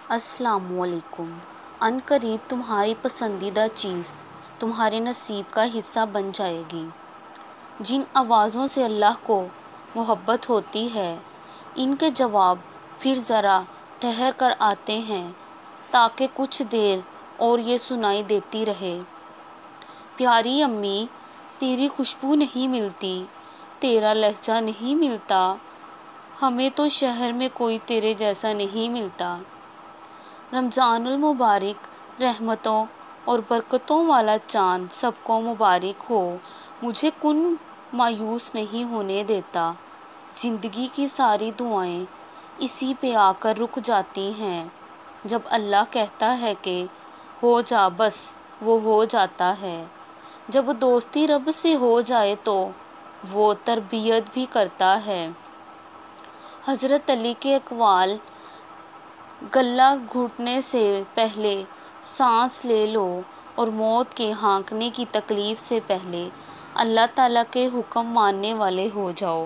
السلام علیکم۔ ان قریب تمہاری پسندیدہ چیز تمہارے نصیب کا حصہ بن جائے گی۔ جن آوازوں سے اللہ کو محبت ہوتی ہے، ان کے جواب پھر ذرا ٹھہر کر آتے ہیں تاکہ کچھ دیر اور یہ سنائی دیتی رہے۔ پیاری امی، تیری خوشبو نہیں ملتی، تیرا لہجہ نہیں ملتا، ہمیں تو شہر میں کوئی تیرے جیسا نہیں ملتا۔ رمضان المبارک، رحمتوں اور برکتوں والا چاند سب کو مبارک ہو۔ مجھے کن مایوس نہیں ہونے دیتا۔ زندگی کی ساری دعائیں اسی پہ آ کر رک جاتی ہیں۔ جب اللہ کہتا ہے کہ ہو جا، بس وہ ہو جاتا ہے۔ جب دوستی رب سے ہو جائے تو وہ تربیت بھی کرتا ہے۔ حضرت علی کے اقوال: گلہ گھونٹنے سے پہلے سانس لے لو اور موت کے ہانکنے کی تکلیف سے پہلے اللہ تعالیٰ کے حکم ماننے والے ہو جاؤ۔